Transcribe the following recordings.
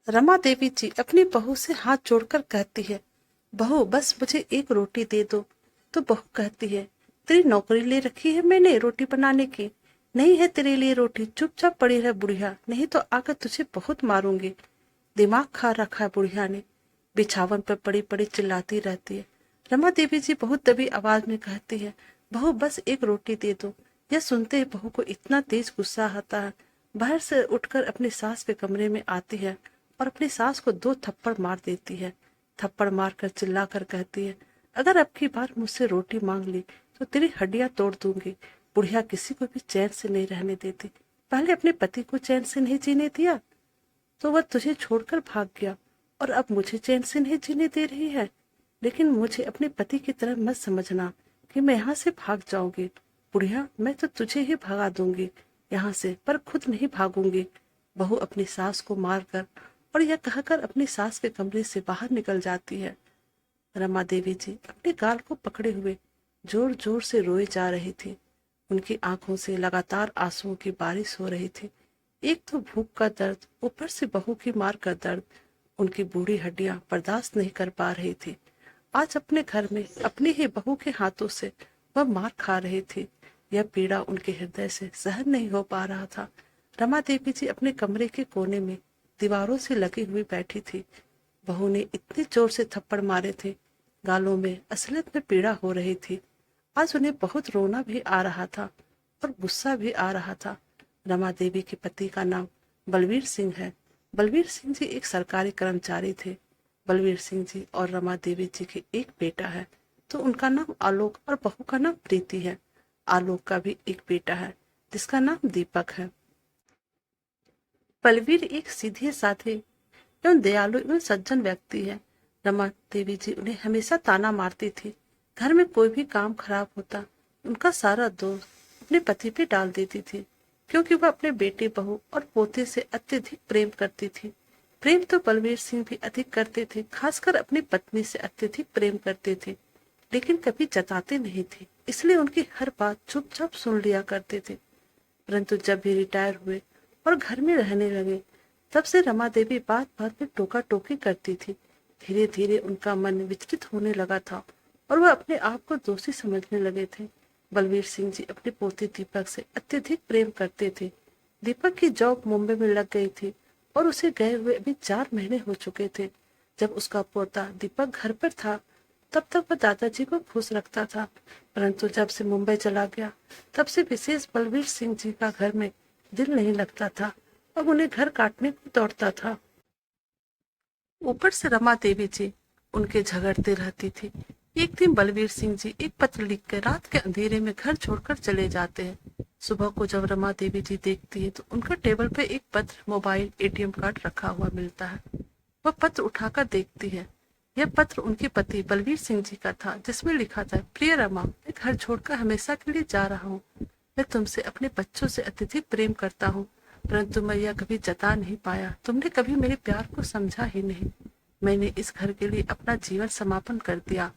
रमा देवी जी अपनी बहू से हाथ जोड़कर कहती है, बहू बस मुझे एक रोटी दे दो। तो बहू कहती है, तेरी नौकरी ले रखी है मैंने रोटी बनाने की, नहीं है तेरे लिए रोटी, चुपचाप पड़ी रह बुढ़िया, नहीं तो आकर तुझे बहुत मारूंगी। दिमाग खा रखा है बुढ़िया ने, बिछावन पर पड़ी पड़ी चिल्लाती रहती है। रमा देवी जी बहुत दबी आवाज में कहती है, बहू बस एक रोटी दे दो। यह सुनते ही बहू को इतना तेज गुस्सा आता है, बाहर से उठकर अपनी सास के कमरे में आती है और अपनी सास को 2 थप्पड़ मार देती है। थप्पड़ मारकर चिल्लाकर कहती है, अगर अब की बार मुझसे रोटी मांग ली तो तेरी हड्डियां तोड़ दूंगी। बुढ़िया किसी को भी चैन से नहीं रहने देती, पहले अपने पति को चैन से नहीं जीने दिया तो वह तुझे छोड़कर भाग गया, और अब मुझे चैन से नहीं जीने दे रही है। लेकिन मुझे अपने पति की तरह मत समझना कि मैं यहाँ से भाग जाऊंगी। बुढ़िया मैं तो तुझे ही भगा दूंगी यहाँ से, पर खुद नहीं भागूंगी। बहू अपनी सास को मारकर और यह कहकर अपनी सास के कमरे से बाहर निकल जाती है। रमा देवी जी अपने गाल को पकड़े हुए जोर जोर से रोए जा रही थी। उनकी आंखों से लगातार आंसुओं की बारिश हो रही थी। एक तो भूख का दर्द, ऊपर से बहू की मार का दर्द, उनकी बूढ़ी हड्डियां बर्दाश्त नहीं कर पा रही थी। आज अपने घर में अपनी ही बहू के हाथों से वह मार खा रही थी। यह पीड़ा उनके हृदय से सहन नहीं हो पा रहा था। रमा देवी जी अपने कमरे के कोने में दीवारों से लगी हुई बैठी थी। बहू ने इतने जोर से थप्पड़ मारे थे, गालों में असलियत में पीड़ा हो रही थी। आज उन्हें बहुत रोना भी आ रहा था और गुस्सा भी आ रहा था। रमा देवी के पति का नाम बलवीर सिंह है। बलवीर सिंह जी एक सरकारी कर्मचारी थे। बलवीर सिंह जी और रमा देवी जी के एक बेटा है, तो उनका नाम आलोक और बहू का नाम प्रीति है। आलोक का भी एक बेटा है जिसका नाम दीपक है। बलवीर एक सीधे साधे एवं दयालु एवं सज्जन व्यक्ति है। रमा देवी जी उन्हें हमेशा ताना मारती थी। घर में कोई भी काम खराब होता उनका सारा दोष अपने पति पे डाल देती थी, क्योंकि वह अपने बेटे बहू और पोते से अत्यधिक प्रेम करती थी। प्रेम तो बलवीर सिंह भी अधिक करते थे, खासकर अपनी पत्नी से अत्यधिक प्रेम करते थे, लेकिन कभी जताते नहीं थे, इसलिए उनकी हर बात चुपचाप सुन लिया करते थे। परंतु जब भी रिटायर हुए और घर में रहने लगे, तब से रमा देवी बात बात में टोका टोकी करती थी। धीरे धीरे उनका मन विचलित होने लगा था और वह अपने आप को दोषी समझने लगे थे। बलवीर सिंह जी अपने पोते दीपक से अत्यधिक प्रेम करते थे। दीपक की जॉब मुंबई में लग गई थी और उसे गए हुए अभी 4 महीने हो चुके थे। जब उसका पोता दीपक घर पर था, तब तक वह दादाजी को खुश रखता था, परंतु जब से मुंबई चला गया, तब से विशेष बलवीर सिंह जी का घर में दिल नहीं लगता था। अब उन्हें घर काटने को दौड़ता था। ऊपर से रमा देवी जी उनके झगड़ते रहती थी। एक दिन बलवीर सिंह जी एक पत्र लिखकर रात के अंधेरे में घर छोड़कर चले जाते हैं। सुबह को जब रमा देवी जी देखती है तो उनका टेबल पे एक पत्र, मोबाइल, एटीएम कार्ड रखा हुआ मिलता है। वह पत्र उठाकर देखती है। यह पत्र उनके पति बलवीर सिंह जी का था, जिसमें लिखा था, प्रिय रमा, मैं घर छोड़कर हमेशा के लिए जा रहा हूँ। मैं तुमसे अपने बच्चों से अत्यधिक प्रेम करता हूँ, परंतु मैं यह कभी जता नहीं पाया। तुमने कभी मेरे प्यार को समझा ही नहीं। मैंने इस घर के लिए अपना जीवन समापन कर दिया।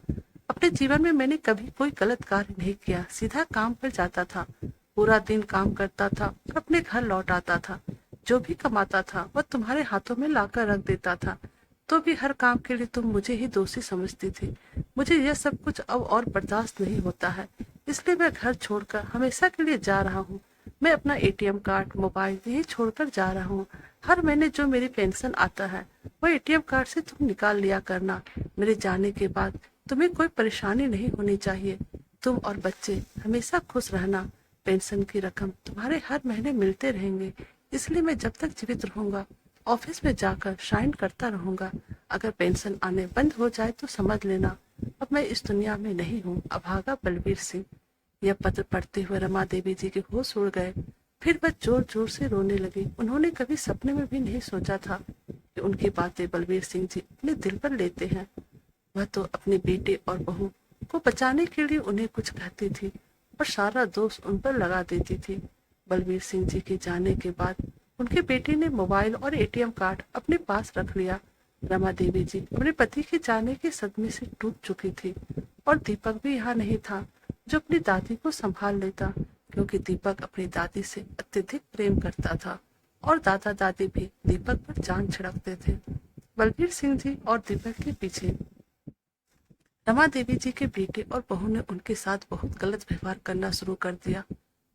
अपने जीवन में मैंने कभी कोई गलत कार्य नहीं किया। सीधा काम पर जाता था, पूरा दिन काम करता था और अपने घर लौट आता था। जो भी कमाता था वह तुम्हारे हाथों में लाकर रख देता था, तो भी हर काम के लिए तुम मुझे ही दोषी समझती थी। मुझे यह सब कुछ अब और बर्दाश्त नहीं होता है, इसलिए मैं घर छोड़कर हमेशा के लिए जा रहा हूँ। मैं अपना एटीएम कार्ड, मोबाइल यही छोड़कर जा रहा हूँ। हर महीने जो मेरी पेंशन आता है वह एटीएम कार्ड से तुम निकाल लिया करना। मेरे जाने के बाद तुम्हें कोई परेशानी नहीं होनी चाहिए। तुम और बच्चे हमेशा खुश रहना। पेंशन की रकम तुम्हारे हर महीने मिलते रहेंगे, इसलिए मैं जब तक जीवित रहूंगा ऑफिस में जाकर शाइन करता रहूंगा। अगर पेंशन आने बंद हो जाए तो समझ लेना अब मैं इस दुनिया में नहीं हूँ। अभागा बलवीर सिंह। यह पत्र पढ़ते हुए रमा देवी जी के होश उड़ गए। फिर वह जोर जोर से रोने लगी। उन्होंने कभी सपने में भी नहीं सोचा था कि उनकी बातें बलवीर सिंह जी अपने दिल पर लेते हैं। वह तो अपने बेटे और बहू को बचाने के लिए उन्हें कुछ कहती थी और सारा दोष उन पर लगा देती थी। बलवीर सिंह जी के जाने के बाद उनके बेटे ने मोबाइल और एटीएम कार्ड अपने पास रख लिया। रमा देवी जी अपने पति के जाने के सदमे से टूट चुकी थी और दीपक भी यहाँ नहीं था जो अपनी दादी को संभाल लेता, क्योंकि दीपक अपनी दादी से अत्यधिक प्रेम करता था। और दादा दादी भी दीपक पर जान छिड़कते थे। बलबीर सिंह जी और दीपक के पीछे रमा देवी जी के बेटे और बहू ने उनके साथ बहुत गलत व्यवहार करना शुरू कर दिया।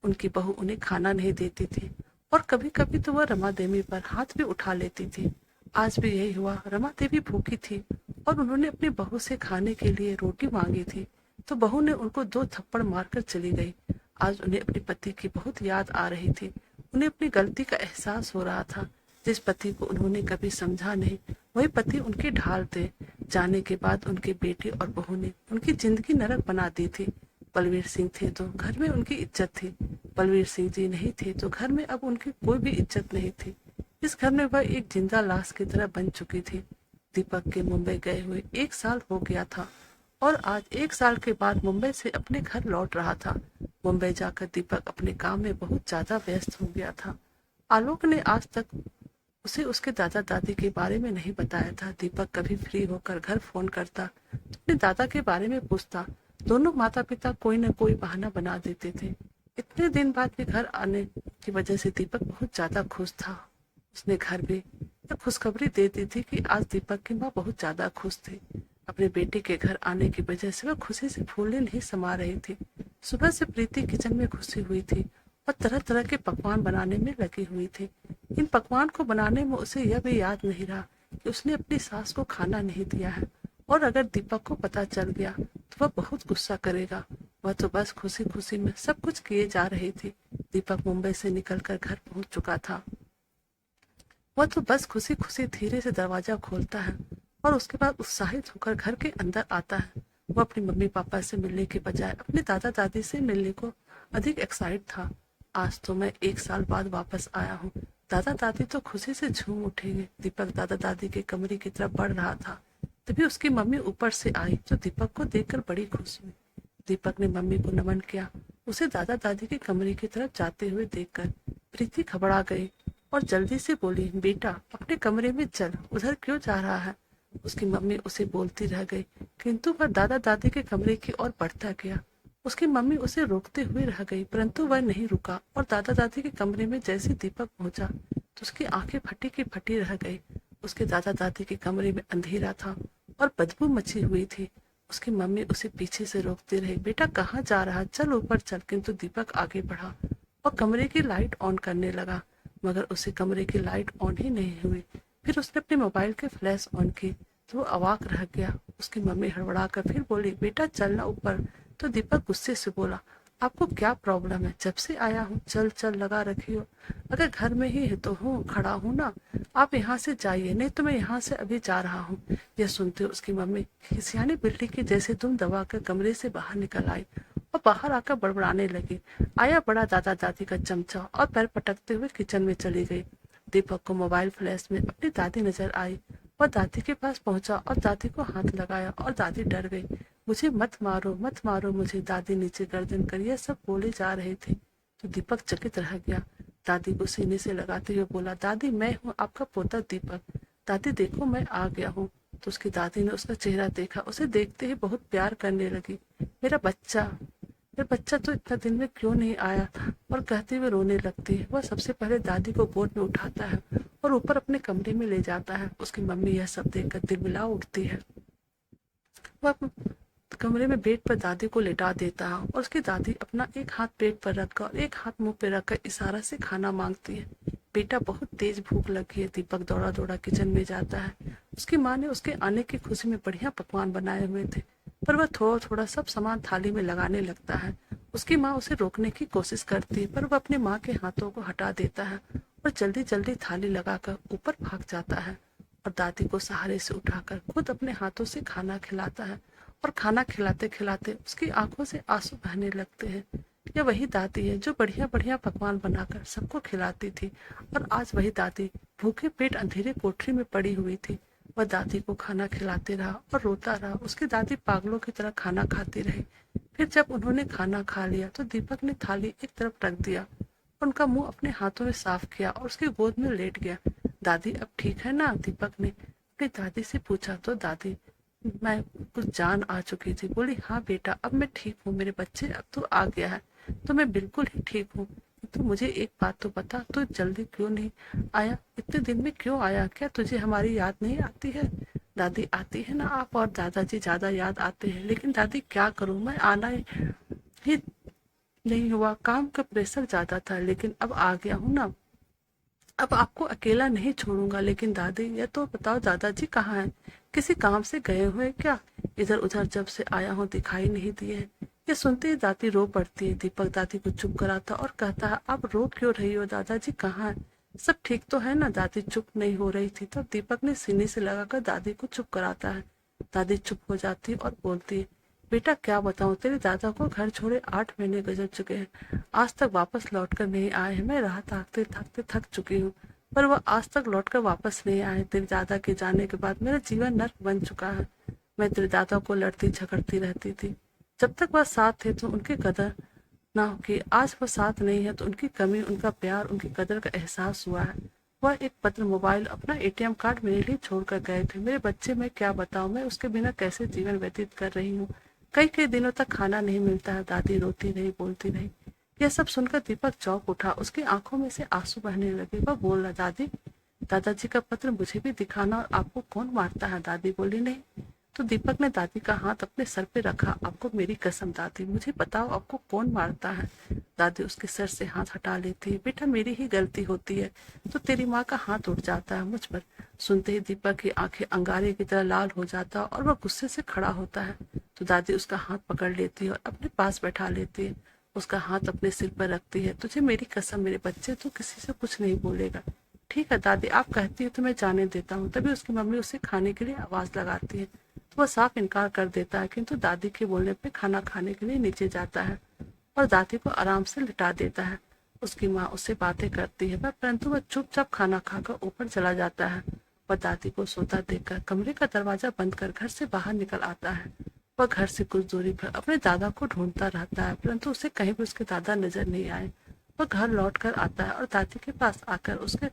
उनकी बहू उन्हें खाना नहीं देती थी और कभी कभी तो वह रमा देवी पर हाथ भी उठा लेती थी। आज भी यही हुआ। रमा देवी भूखी थी और उन्होंने अपनी बहू से खाने के लिए रोटी मांगी थी, तो बहू ने उनको 2 थप्पड़ मारकर चली गई। आज उन्हें अपने पति की बहुत याद आ रही थी। उन्हें अपनी गलती का एहसास हो रहा था। जिस पति को उन्होंने कभी समझा नहीं, वही पति उनके ढाल थे। जाने के बाद उनके बेटे और बहू ने उनकी जिंदगी नरक बना दी थी। बलवीर सिंह थे तो घर में उनकी इज्जत थी, बलवीर सिंह जी नहीं थे तो घर में अब उनकी कोई भी इज्जत नहीं थी। इस घर में वह एक जिंदा लाश की तरह बन चुकी थी। दीपक के मुंबई गए हुए 1 साल हो गया था और आज 1 साल के बाद मुंबई से अपने घर लौट रहा था। मुंबई जाकर दीपक अपने काम में बहुत ज्यादा व्यस्त हो गया था। आलोक ने आज तक उसे उसके दादा दादी के बारे में नहीं बताया था। दीपक कभी फ्री होकर घर फोन करता तो अपने दादा के बारे में पूछता। दोनों माता पिता कोई न कोई बहाना बना देते थे। इतने दिन बाद भी घर आने की वजह से दीपक बहुत ज्यादा खुश था। उसने घर भी यह खुशखबरी दे दी थी कि आज दीपक की माँ बहुत ज्यादा खुश थी। अपने बेटे के घर आने की वजह से वह खुशी से फूले नहीं समा रही थी। सुबह से प्रीति किचन में घुसी हुई थी और तरह तरह के पकवान बनाने में लगी हुई थी। इन पकवान को बनाने में उसे यह भी याद नहीं रहा कि उसने अपनी सास को खाना नहीं दिया है, और अगर दीपक को पता चल गया तो वह बहुत गुस्सा करेगा। वह तो बस खुशी खुशी में सब कुछ किए जा रही थी। दीपक मुंबई से निकलकर घर पहुंच चुका था। वह तो बस खुशी खुशी धीरे से दरवाजा खोलता है और उसके बाद उत्साहित होकर घर के अंदर आता है। वह अपनी मम्मी पापा से मिलने के बजाय अपने दादा दादी से मिलने को अधिक एक्साइट था। आज तो मैं 1 साल बाद वापस आया हूँ, दादा दादी तो खुशी से झूम उठेंगे। दीपक दादा दादी के कमरे की तरफ बढ़ रहा था, तभी उसकी मम्मी ऊपर से आई जो दीपक को देखकर बड़ी खुश हुई। दीपक ने मम्मी को नमन किया। उसे दादा दादी के कमरे की तरफ जाते हुए देखकर प्रीति घबरा गई और जल्दी से बोली, बेटा अपने कमरे में चल, उधर क्यों जा रहा है। उसकी मम्मी उसे बोलती रह गई, किंतु वह दादा दादी के कमरे की ओर बढ़ता गया। उसकी मम्मी उसे रोकते हुए रह गई, परंतु वह नहीं रुका और दादा दादी के कमरे में जैसे दीपक पहुंचा तो उसकी आंखें फटी की फटी रह गई। उसके दादा दादी के कमरे में अंधेरा था और बदबू मची हुई थी। उसकी मम्मी उसे पीछे से रोकती रही, बेटा कहाँ जा रहा, चल ऊपर चल। किंतु दीपक आगे बढ़ा और कमरे की लाइट ऑन करने लगा, मगर उसे कमरे की लाइट ऑन ही नहीं हुई। फिर उसने अपने मोबाइल के फ्लैश ऑन की तो वो अवाक रह गया। उसकी मम्मी हड़बड़ा कर फिर बोली, बेटा चलना ऊपर। तो दीपक गुस्से से बोला, आपको क्या प्रॉब्लम है, जब से आया हूँ चल चल लगा रखी हो। अगर घर में ही है तो हूँ खड़ा हूँ ना, आप यहाँ से जाइए, नहीं तो मैं यहाँ से अभी जा रहा हूँ। यह सुनते उसकी मम्मी खिसियानी बिल्ली की जैसे दुम दबा कर कमरे से बाहर निकल आई और बाहर आकर बड़बड़ाने लगी। आया बड़ा दादा दादी का चमचा और पैर पटकते हुए किचन में चली गई। दीपक को मोबाइल फ्लैश में अपनी दादी नजर आई। वह दादी के पास पहुंचा और दादी को हाथ लगाया और दादी डर गई। मुझे मत मारो मत मारो मुझे, दादी नीचे गर्दन कर यह सब बोले जा रहे थे। तो दीपक चकित रह गया। दादी को सीने से लगाते हुए बोला, दादी मैं हूँ आपका पोता दीपक, दादी देखो मैं आ गया हूँ। तो उसकी दादी ने उसका चेहरा देखा, उसे देखते ही बहुत प्यार करने लगी। मेरा बच्चा, मेरा बच्चा तो इतना दिन में क्यों नहीं आया, और कहते हुए रोने लगती है। वह सबसे पहले दादी को गोद में उठाता है और ऊपर अपने कमरे में ले जाता है। उसकी मम्मी यह सब देखकर दिलमिला उठती है। वह कमरे में बेड पर दादी को लेटा देता है और उसकी दादी अपना एक हाथ पेट पर रखकर और एक हाथ मुंह पे रखकर इशारा से खाना मांगती है। बेटा बहुत तेज भूख लगी है। दीपक दौड़ा दौड़ा किचन में जाता है। उसकी माँ ने उसके आने की खुशी में बढ़िया पकवान बनाए हुए थे, पर वह थोड़ा थोड़ा सब सामान थाली में लगाने लगता है। उसकी माँ उसे रोकने की कोशिश करती है, पर वह अपने माँ के हाथों को हटा देता है और जल्दी जल्दी थाली लगाकर ऊपर भाग जाता है और दादी को सहारे से उठाकर खुद अपने हाथों से खाना खिलाता है। और खाना खिलाते खिलाते उसकी आंखों से आंसू बहने लगते हैं। यह वही दादी है जो बढ़िया बढ़िया पकवान बनाकर सबको खिलाती थी, और आज वही दादी भूखे पेट अंधेरे कोठरी में पड़ी हुई थी। वह दादी को खाना खिलाते रहा और रोता रहा। उसकी दादी पागलों की तरह खाना खाती रही। फिर जब उन्होंने खाना खा लिया तो दीपक ने थाली एक तरफ रख दिया, उनका मुंह अपने हाथों में साफ किया और उसकी गोद में लेट गया। दादी अब ठीक है ना, दीपक ने अपनी दादी से पूछा। तो दादी मैं कुछ जान आ चुकी थी, बोली हाँ बेटा अब मैं ठीक हूँ, मेरे बच्चे अब तो आ गया है तो मैं बिल्कुल ही ठीक हूँ। तो मुझे एक बात तो बता, तू जल्दी क्यों नहीं आया, इतने दिन में क्यों आया, क्या तुझे हमारी याद नहीं आती है? दादी आती है ना, आप और दादाजी ज्यादा याद आते हैं, लेकिन दादी क्या करूं, मैं आना ही नहीं हुआ, काम का प्रेशर ज्यादा था, लेकिन अब आ गया हूँ ना, अब आपको अकेला नहीं छोड़ूंगा। लेकिन दादी ये तो बताओ दादाजी कहाँ हैं, किसी काम से गए हुए क्या? इधर उधर जब से आया हूँ दिखाई नहीं दिए। ये सुनते ही दादी रो पड़ती है। दीपक दादी को चुप कराता और कहता है, आप रो क्यों रही हो, दादाजी कहाँ है, सब ठीक तो है ना? दादी चुप नहीं हो रही थी, तब दीपक ने सीने से लगाकर दादी को चुप कराता है। दादी चुप हो जाती और बोलती है, बेटा क्या बताऊं, तेरे दादा को घर छोड़े 8 महीने गुजर चुके हैं, आज तक वापस लौट कर नहीं आए हैं। मैं राह ताकते थकते थक चुकी हूँ, पर वह आज तक लौट कर वापस नहीं आए। तेरे दादा के जाने के बाद मेरा जीवन नर्क बन चुका है। मैं तेरे दादा को लड़ती झगड़ती रहती थी, जब तक वह साथ थे तो उनकी कदर ना होगी, आज वह साथ नहीं है तो उनकी कमी, उनका प्यार, उनकी कदर का एहसास हुआ है। वह एक पत्र, मोबाइल, अपना एटीएम कार्ड मेरे लिए छोड़ कर गए थे। मेरे बच्चे, मैं क्या बताऊं, मैं उसके बिना कैसे जीवन व्यतीत कर रही हूँ। कई कई दिनों तक खाना नहीं मिलता है। दादी रोती रही, बोलती रही। यह सब सुनकर दीपक चौंक उठा, उसकी आंखों में से आंसू बहने लगे। वह बोला, दादी, दादाजी का पत्र मुझे भी दिखाना, और आपको कौन मारता है? दादी बोली, नहीं। तो दीपक ने दादी का हाथ अपने सर पे रखा। आपको मेरी कसम दादी, मुझे बताओ आपको कौन मारता है? दादी उसके सर से हाथ हटा लेती है। बेटा मेरी ही गलती होती है तो तेरी माँ का हाथ उठ जाता है मुझ पर। सुनते ही दीपक की आंखें अंगारे की तरह लाल हो जाता और वह गुस्से से खड़ा होता है। तो दादी उसका हाथ पकड़ लेती है और अपने पास बैठा लेती है। उसका हाथ अपने सिर पर रखती है। तुझे मेरी कसम मेरे बच्चे, तू किसी से कुछ नहीं बोलेगा, ठीक है दादी, आप कहती है तो मैं जाने देता हूँ। तभी उसकी मम्मी उसे खाने के लिए आवाज लगाती है, तो वह साफ इनकार कर देता है, किंतु दादी के बोलने पे खाना खाने के लिए नीचे जाता है और दादी को आराम से लिटा देता है। उसकी माँ उससे बातें करती है, परंतु वह चुपचाप खाना खाकर ऊपर चला जाता है। वह दादी को सोता देखकर कमरे का दरवाजा बंद कर घर से बाहर निकल आता है। वह घर से कुछ दूरी पर अपने दादा को ढूंढता रहता है, परंतु उसे कहीं भी उसके दादा नजर नहीं आए। वह घर लौट कर आता है और दादी के पास आकर उसके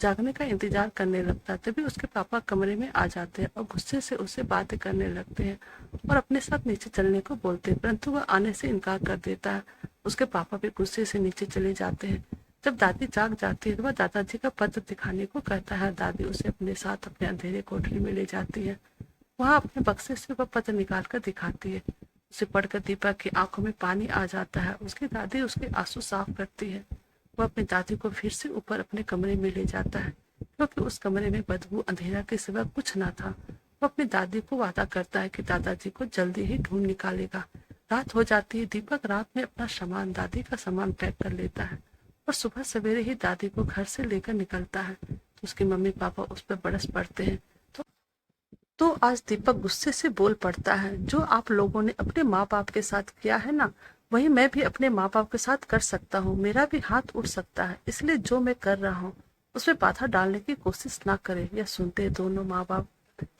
जागने का इंतजार करने लगता है। तभी उसके पापा कमरे में आ जाते हैं और गुस्से से उससे बातें करने लगते हैं और अपने साथ नीचे चलने को बोलते हैं, परंतु वह आने से इनकार कर देता है। उसके पापा भी गुस्से से नीचे चले जाते हैं। जब दादी जाग जाती है तो वह दादाजी का पत्र दिखाने को कहता है। दादी उसे अपने साथ अपने अंधेरे कोठरी में ले जाती है। वहां अपने बक्से से वह पत्र निकाल कर दिखाती है। उसे पढ़कर दीपक की आंखों में पानी आ जाता है। उसकी दादी उसके आंसू साफ करती है। वह अपनी दादी को फिर से ऊपर अपने कमरे में ले जाता है, क्योंकि उस कमरे में बदबू, अंधेरा के सिवा कुछ न था। वो अपनी दादी को वादा करता है कि दादाजी को जल्दी ही ढूंढ निकालेगा। रात हो जाती है। दीपक रात में अपना सामान, दादी का सामान पैक कर लेता है और सुबह सवेरे ही दादी को घर से लेकर निकलता है। तो उसके मम्मी पापा उस पर बरस पड़ते हैं। तो आज दीपक गुस्से से बोल पड़ता है, जो आप लोगों ने अपने माँ बाप के साथ किया है ना, वही मैं भी अपने माँ बाप के साथ कर सकता हूँ। मेरा भी हाथ उठ सकता है, इसलिए जो मैं कर रहा हूँ उसमें बाधा डालने की कोशिश ना करे। यह सुनते दोनों माँ बाप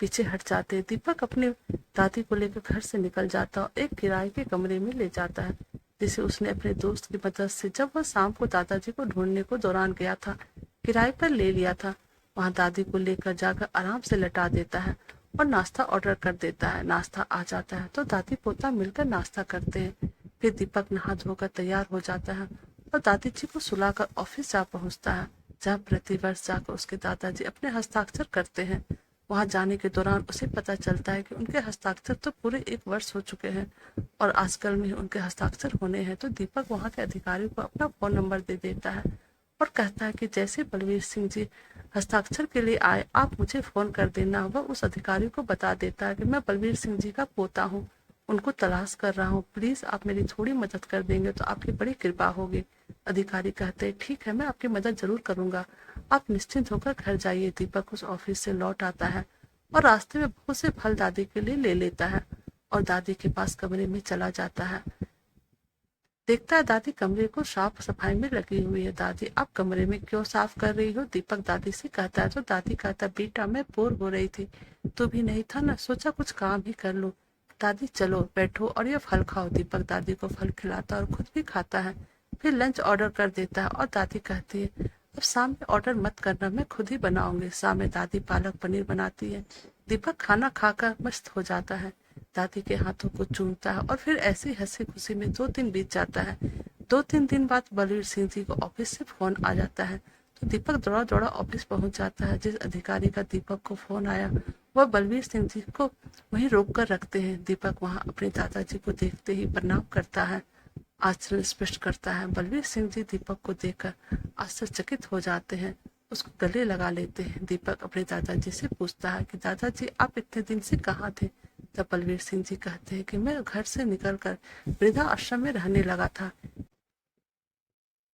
पीछे हट जाते। दीपक अपने दादी को लेकर घर से निकल जाता और एक किराए के कमरे में ले जाता है, जिसे उसने अपने दोस्त की मदद से, जब वह शाम को दादाजी को ढूंढने को दौरान गया था, किराए पर ले लिया था। वहां दादी को लेकर जाकर आराम से लटा देता है और नाश्ता ऑर्डर कर देता है। नाश्ता आ जाता है तो दादी पोता मिलकर नाश्ता करते हैं। फिर दीपक नहा धोकर तैयार हो जाता है और दादी जी को सुलाकर ऑफिस जा पहुंचता है, जहाँ प्रतिवर्ष जाकर उसके दादाजी अपने हस्ताक्षर करते हैं। वहां जाने के दौरान उसे पता चलता है कि उनके हस्ताक्षर तो पूरे 1 वर्ष हो चुके हैं और आजकल में ही उनके हस्ताक्षर होने हैं। तो दीपक वहां के अधिकारी को अपना फोन नंबर दे देता है और कहता है कि जैसे बलवीर सिंह जी हस्ताक्षर के लिए आए, आप मुझे फोन कर देना। वह उस अधिकारी को बता देता है कि मैं बलवीर सिंह जी का पोता हूँ, उनको तलाश कर रहा हूँ, प्लीज आप मेरी थोड़ी मदद कर देंगे तो आपकी बड़ी कृपा होगी। अधिकारी कहते हैं, ठीक है, मैं आपकी मदद जरूर करूंगा, आप निश्चिंत होकर घर जाइए। दीपक उस ऑफिस से लौट आता है और रास्ते में बहुत से फल दादी के लिए ले लेता है और दादी के पास कमरे में चला जाता है। देखता है दादी कमरे को साफ सफाई में लगी हुई है। दादी, आप कमरे में क्यों साफ कर रही हो? दीपक दादी से कहता है। तो दादी कहता है, बेटा मैं बोर हो रही थी, तू भी नहीं था ना, सोचा कुछ काम ही कर लो। दादी, चलो बैठो और ये फल खाओ। दीपक दादी को फल खिलाता और खुद भी खाता है। फिर लंच ऑर्डर कर देता है और दादी कहती है, अब शाम में ऑर्डर मत करना, मैं खुद ही बनाऊंगी। शाम में दादी पालक पनीर बनाती है। दीपक खाना खाकर मस्त हो जाता है, दादी के हाथों को चूमता है और फिर ऐसी हंसी खुशी में 2 दिन बीत जाता है। 2-3 दिन बाद बलवीर सिंह जी को ऑफिस से फोन आ जाता है, तो दीपक दौड़ा दौड़ा ऑफिस पहुंच जाता है। जिस अधिकारी का दीपक को फोन आया वह बलवीर सिंह जी को वहीं रोक कर रखते हैं। दीपक वहां अपने दादाजी को देखते ही प्रणाम करता है, आचरण स्पष्ट करता है। बलवीर सिंह जी दीपक को देखकर आश्चर्यचकित हो जाते हैं, उसको गले लगा लेते हैं। दीपक अपने दादाजी से पूछता है कि दादाजी आप इतने दिन से कहाँ थे? तब बलवीर सिंह जी कहते हैं कि मैं घर से निकलकर वृद्धा आश्रम में रहने लगा था।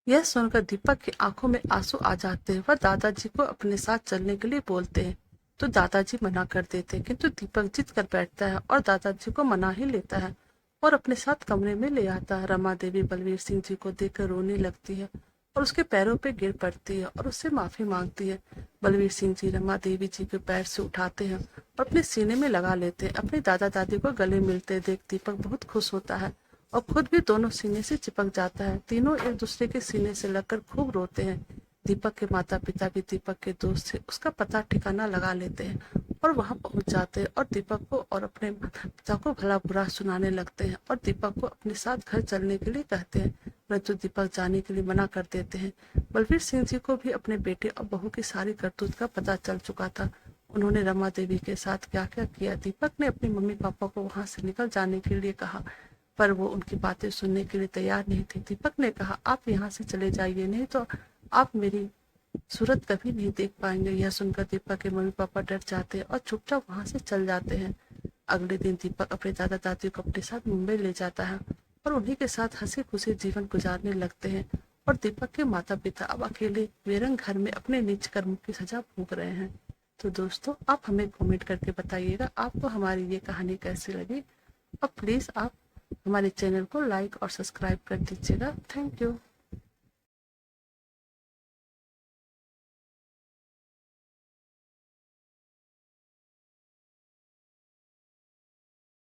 यह सुनकर दीपक की आंखों में आंसू आ जाते हैं। वह दादाजी को अपने साथ चलने के लिए बोलते हैं, तो दादाजी मना कर देते हैं, किंतु दीपक जिद कर बैठता है और दादाजी को मना ही लेता है और अपने साथ कमरे में ले आता है। रमा देवी बलवीर सिंह जी को देखकर रोने लगती है और उसके पैरों पे गिर पड़ती है और उससे माफी मांगती है। बलवीर सिंह जी रमा देवी जी के पैर से उठाते हैं और अपने सीने में लगा लेते हैं। अपने दादा दादी को गले मिलते देख दीपक बहुत खुश होता है और खुद भी दोनों सीने से चिपक जाता है। तीनों एक दूसरे के सीने से लगकर खूब रोते हैं। दीपक के माता पिता भी दीपक के दोस्त से उसका पता ठिकाना लगा लेते हैं और वहां पहुंच जाते हैं और दीपक को और अपने माता पिता को भला बुरा सुनाने लगते हैं और दीपक को अपने साथ घर चलने के लिए कहते हैं, परंतु दीपक जाने के लिए मना कर देते हैं। बलवीर सिंह जी को भी अपने बेटे और बहू की सारी करतूत का पता चल चुका था। उन्होंने रमा देवी के साथ क्या क्या किया। दीपक ने अपने मम्मी पापा को वहां से निकल जाने के लिए कहा, पर वो उनकी बातें सुनने के लिए तैयार नहीं थे। दीपक ने कहा, आप यहाँ से चले जाइए, नहीं तो आप मेरी सूरत कभी नहीं देख पाएंगे। यह सुनकर दीपक के मम्मी पापा डर जाते हैं और चुपचाप वहां से चल जाते हैं। अगले दिन दीपक अपने दादा दादी को अपने साथ मुंबई ले जाता है और उन्हीं के साथ हंसी खुशी जीवन गुजारने लगते हैं और दीपक के माता पिता अब अकेले बेरंग घर में अपने नीच कर्मों की सजा भोग रहे हैं। तो दोस्तों, आप हमें कमेंट करके बताइएगा आपको हमारी ये कहानी कैसी लगी और प्लीज आप हमारे चैनल को लाइक और सब्सक्राइब कर दीजिएगा। Thank you.